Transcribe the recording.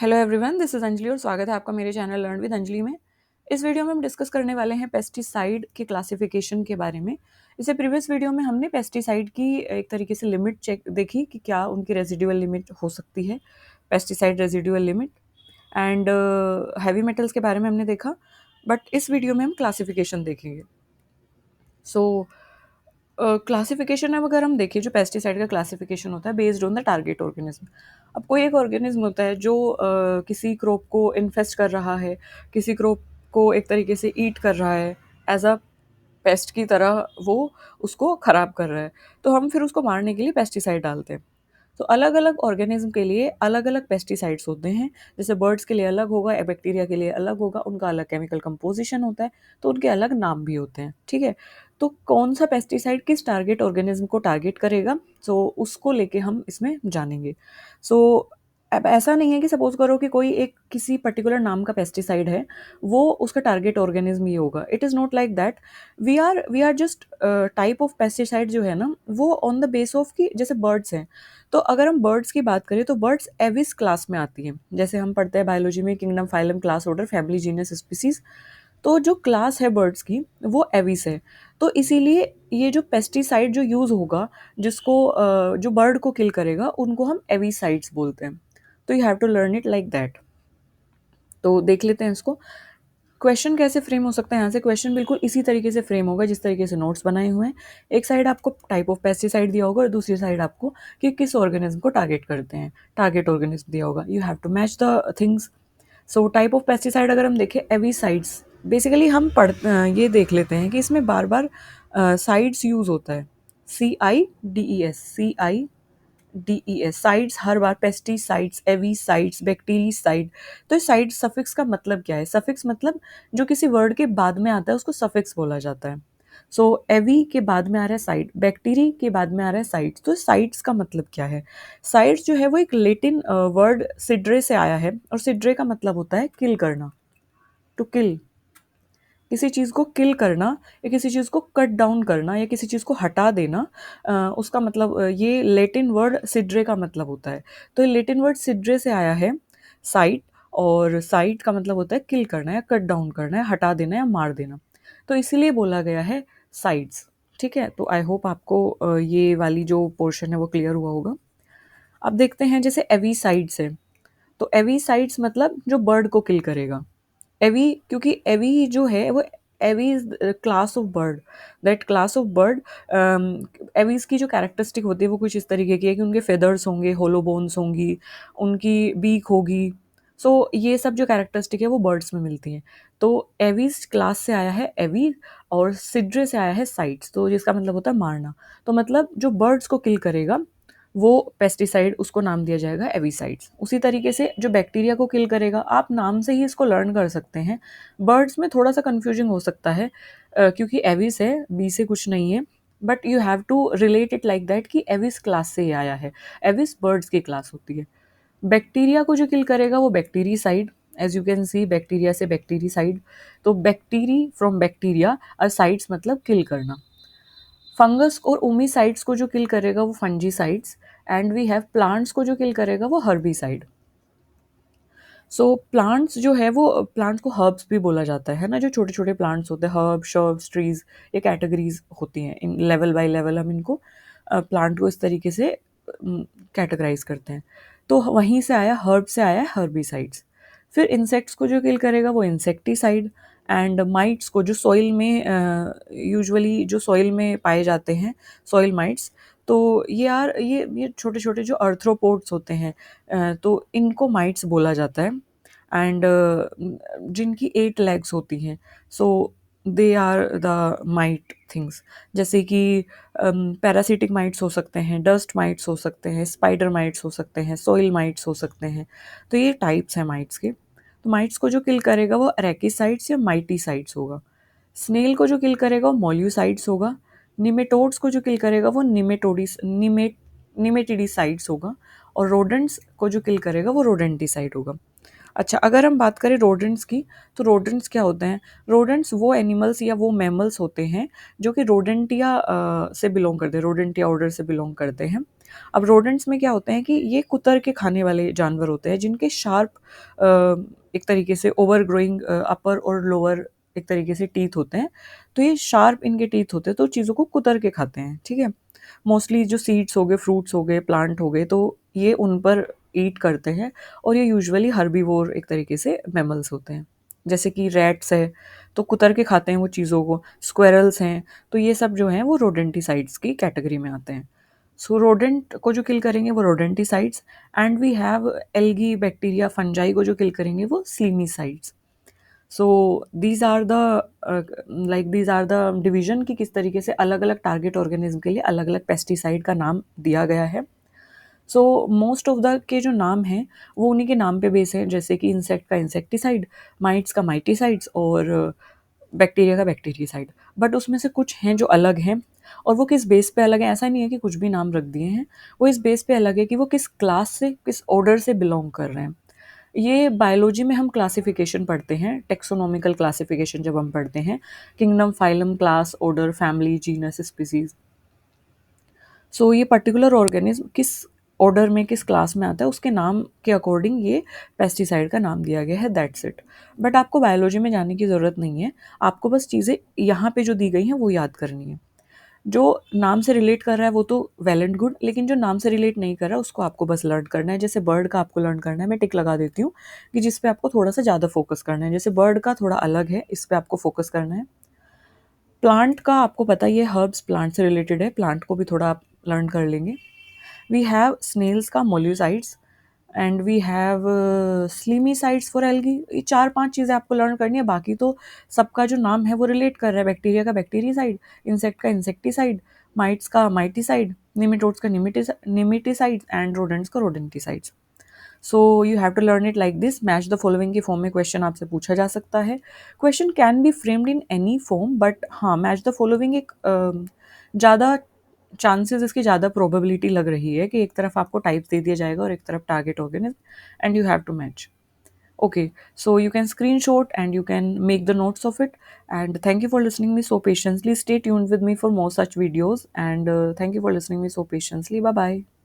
Hello everyone, this is Anjali और स्वागत है आपका मेरे चैनल लर्न विद अंजलि में। इस वीडियो में हम डिस्कस करने वाले हैं पेस्टिसाइड के क्लासिफिकेशन के बारे में। इससे प्रीवियस वीडियो में हमने पेस्टिसाइड की एक तरीके से लिमिट चेक देखी कि क्या उनकी रेजिडुअल लिमिट हो सकती है, pesticide residual limit, and heavy metals के बारे में हमने देखा। बट इस वीडियो में हम क्लासिफिकेशन देखेंगे। सो क्लासिफिकेशन अब अगर हम देखें, जो पेस्टिसाइड का क्लासिफिकेशन होता है based on the target organism. अब कोई एक ऑर्गेनिज्म होता है जो किसी क्रॉप को इन्फेस्ट कर रहा है, किसी क्रॉप को एक तरीके से ईट कर रहा है, एज अ पेस्ट की तरह वो उसको खराब कर रहा है, तो हम फिर उसको मारने के लिए पेस्टिसाइड डालते हैं। तो अलग अलग ऑर्गेनिज्म के लिए अलग अलग पेस्टिसाइड्स होते हैं। जैसे बर्ड्स के लिए अलग होगा, बैक्टीरिया के लिए अलग होगा, उनका अलग केमिकल कंपोजिशन होता है, तो उनके अलग नाम भी होते हैं। ठीक है, तो कौन सा पेस्टिसाइड किस टारगेट ऑर्गेनिज्म को टारगेट करेगा, सो उसको लेके हम इसमें जानेंगे। सो अब ऐसा नहीं है कि सपोज करो कि कोई एक किसी पर्टिकुलर नाम का पेस्टिसाइड है, वो उसका टारगेट ऑर्गेनिज्म ही होगा। It is not like that. We are just type of pesticide जो है ना, वो ऑन द बेस ऑफ की, जैसे बर्ड्स हैं, तो अगर हम बर्ड्स की बात करें तो बर्ड्स एविस क्लास में आती हैं। जैसे हम पढ़ते हैं बायोलॉजी में kingdom, phylum, class, order, family, genus, species, तो जो क्लास है बर्ड्स की वो एविस है। तो इसीलिए ये जो पेस्टिसाइड जो यूज़ होगा, जिसको जो बर्ड को किल करेगा, उनको हम एविसाइड्स बोलते हैं। तो you have to learn it like that. तो देख लेते हैं इसको। क्वेश्चन कैसे फ्रेम हो सकता है, यहाँ से क्वेश्चन बिल्कुल इसी तरीके से फ्रेम होगा जिस तरीके से नोट्स बनाए हुए हैं। एक साइड आपको टाइप ऑफ पेस्टिसाइड दिया होगा और दूसरी साइड आपको कि किस ऑर्गेनिज्म को टारगेट करते हैं, टारगेट ऑर्गेनिज्म दिया होगा। You have to match the things. So type of pesticide अगर हम देखें, एविसाइड्स, बेसिकली हम ये देख लेते हैं कि इसमें बार बार साइड्स यूज होता है। CIDES, CIDES, साइड्स हर बार, पेस्टिसाइड्स, एविसाइड्स, बैक्टीरिसाइड। तो साइड सफिक्स का मतलब क्या है? सफिक्स मतलब जो किसी वर्ड के बाद में आता है उसको सफिक्स बोला जाता है। सो एवी के बाद में आ रहा है साइड, बैक्टीरी के बाद में आ रहा है साइड्स। तो साइड्स का मतलब क्या है? साइड्स जो है वो एक लेटिन वर्ड सिड्रे से आया है, और सिड्रे का मतलब होता है किल करना, टू किल। किसी चीज़ को किल करना या किसी चीज़ को कट डाउन करना या किसी चीज़ को हटा देना, उसका मतलब ये लेटिन वर्ड सिड्रे का मतलब होता है। तो ये लेटिन वर्ड सिड्रे से आया है, साइड। और साइड का मतलब होता है किल करना या कट डाउन करना या हटा देना या मार देना। तो इसीलिए बोला गया है साइड्स। ठीक है, तो आई होप आपको ये वाली जो पोर्शन है वो क्लियर हुआ होगा। अब देखते हैं, जैसे एवीसाइड्स है, तो एवीसाइड्स मतलब जो बर्ड को किल करेगा। एवी, क्योंकि एवी जो है वो, एवी is class of bird, that class of bird. Aves की जो कैरेक्टरिस्टिक होती है वो कुछ इस तरीके की है कि उनके फेदर्स होंगे, होलो बोन्स होंगी, उनकी बीक होगी। सो ये सब जो कैरेक्टरिस्टिक है वो बर्ड्स में मिलती हैं। तो एवीज क्लास से आया है एवी, और सिड्रे से आया है साइट्स, तो जिसका मतलब होता है मारना। तो मतलब जो बर्ड्स को किल करेगा वो पेस्टिसाइड, उसको नाम दिया जाएगा एविसाइड्स। उसी तरीके से जो बैक्टीरिया को किल करेगा, आप नाम से ही इसको लर्न कर सकते हैं। बर्ड्स में थोड़ा सा कंफ्यूजिंग हो सकता है, क्योंकि एविस है, बी से कुछ नहीं है। But you have to relate it like that कि एविस क्लास से ही आया है। एविस बर्ड्स की क्लास होती है। बैक्टीरिया को जो किल करेगा वो bactericide. As you can see, bacteria से बैक्टीरीसाइड, तो बैक्टीरी फ्रॉम बैक्टीरिया, और साइड्स मतलब किल करना। फंगस और ओमीसाइड्स को जो किल करेगा वो fungicides. And we have plants को जो किल करेगा वो हर्बिसाइड। सो प्लांट्स जो है वो, प्लांट्स को हर्ब्स भी बोला जाता है ना, जो छोटे छोटे प्लांट्स होते हैं, हर्ब, शर्ब्स, ट्रीज, ये कैटेगरीज होती हैं। इन लेवल बाय लेवल हम इनको प्लांट को इस तरीके से कैटेगराइज करते हैं। तो वहीं से आया, हर्ब से आया हर्बिसाइड्स। फिर इंसेक्ट्स को जो किल करेगा वो इंसेक्टिसाइड। एंड माइट्स को, जो सॉइल में यूजुअली जो सॉइल में पाए जाते हैं, सॉइल माइट्स, तो ये यार ये छोटे छोटे जो अर्थ्रोपोड्स होते हैं, तो इनको माइट्स बोला जाता है। एंड जिनकी 8 लेग्स होती हैं, so they are the mite things. जैसे कि पैरासिटिक माइट्स हो सकते हैं, डस्ट माइट्स हो सकते हैं, स्पाइडर माइट्स हो सकते हैं, सॉइल माइट्स हो सकते हैं। तो ये टाइप्स हैं माइट्स के। तो माइट्स को जो किल करेगा वो अरेकिसाइड्स या माइटीसाइड्स होगा। स्नेल को जो किल करेगा वो मोल्यूसाइड्स होगा। निमेटोड्स को जो किल करेगा वो निमेटिडिसाइड्स होगा। और रोडेंट्स को जो किल करेगा वो रोडेंटिसाइड होगा। अच्छा, अगर हम बात करें रोडेंट्स की, तो रोडेंट्स क्या होते हैं? रोडेंट्स वो एनिमल्स या वो मैमल्स होते हैं जो कि रोडेंटिया से बिलोंग करते हैं, रोडेंटिया ऑर्डर से बिलोंग करते हैं। अब रोडेंट्स में क्या होते हैं कि ये कुतर के खाने वाले जानवर होते हैं जिनके शार्प एक तरीके से ओवर ग्रोइंग अपर और लोअर एक तरीके से टीथ होते हैं। तो ये शार्प इनके टीथ होते हैं तो चीज़ों को कुतर के खाते हैं, ठीक है। मोस्टली जो सीड्स हो गए, फ्रूट्स हो गए, प्लांट हो गए, तो ये उन पर ईट करते हैं और ये यूजुअली हर्बीवोर एक तरीके से मैमल्स होते हैं। जैसे कि रैट्स है तो कुतर के खाते हैं वो चीज़ों को, स्क्वेरल्स हैं, तो ये सब जो हैं वो रोडेंटिसाइड्स की कैटेगरी में आते हैं। सो रोडेंट को जो किल करेंगे वो rodenticides, and we have algae, bacteria, fungi को जो किल करेंगे वो slimicides. So these are the these are the division कि किस तरीके से अलग अलग टारगेट ऑर्गेनिज्म के लिए अलग अलग पेस्टिसाइड का नाम दिया गया है। सो मोस्ट ऑफ द के जो नाम हैं वो उन्हीं के नाम पे बेस है, जैसे कि इंसेक्ट का इंसेक्टिसाइड, माइट्स का माइटिसाइड्स और बैक्टीरिया का बैक्टीरियासाइड। बट उसमें से कुछ हैं जो अलग हैं, और वो किस बेस पे अलग है, ऐसा नहीं है कि कुछ भी नाम रख दिए हैं। वो इस बेस पे अलग है कि वो किस क्लास से, किस ऑर्डर से बिलोंग कर रहे हैं। ये बायोलॉजी में हम क्लासिफिकेशन पढ़ते हैं, टेक्सोनॉमिकल क्लासिफिकेशन जब हम पढ़ते हैं, kingdom, phylum, class, order, family, genus, species. So ये पर्टिकुलर ऑर्गेनिज्म किस ऑर्डर में, किस क्लास में आता है, उसके नाम के अकॉर्डिंग ये पेस्टिसाइड का नाम दिया गया है, दैट्स इट। बट आपको बायोलॉजी में जाने की ज़रूरत नहीं है, आपको बस चीज़ें यहाँ पे जो दी गई हैं वो याद करनी है। जो नाम से रिलेट कर रहा है वो तो वेल एंड गुड, लेकिन जो नाम से रिलेट नहीं कर रहा उसको आपको बस लर्न करना है। जैसे बर्ड का आपको लर्न करना है, मैं टिक लगा देती हूँ कि जिस पे आपको थोड़ा सा ज़्यादा फोकस करना है। जैसे बर्ड का थोड़ा अलग है, इस पे आपको फोकस करना है। प्लांट का आपको पता ही है, हर्ब्स प्लांट से रिलेटेड है, प्लांट को भी थोड़ा आप लर्न कर लेंगे। वी हैव स्नेल्स का molluscicides, and we have slimicides for algae. ये 4-5 चीज़ें आपको लर्न करनी है, बाकी तो सबका जो नाम है वो रिलेट कर रहा है। बैक्टीरिया का बैक्टीरियासाइड, इंसेक्ट का इंसेक्टिसाइड, माइट्स का माइटिसाइड, निमेटोड्स का निमेटिसाइड, एंड रोडेंट्स का rodenticides. So you have to learn it like this. Match the following के फॉर्म में क्वेश्चन आपसे पूछा जा सकता है। Question can be framed in any form, but हाँ, मैच द फॉलोइंग एक ज़्यादा चांसेस, इसकी ज़्यादा प्रोबेबिलिटी लग रही है कि एक तरफ आपको टाइप्स दे दिया जाएगा और एक तरफ target organism, and you have to match. Okay, so you can screenshot and you can make the notes of it. And thank you for listening me so patiently. Stay tuned with me for more such videos. And thank you for listening me so patiently. Bye bye.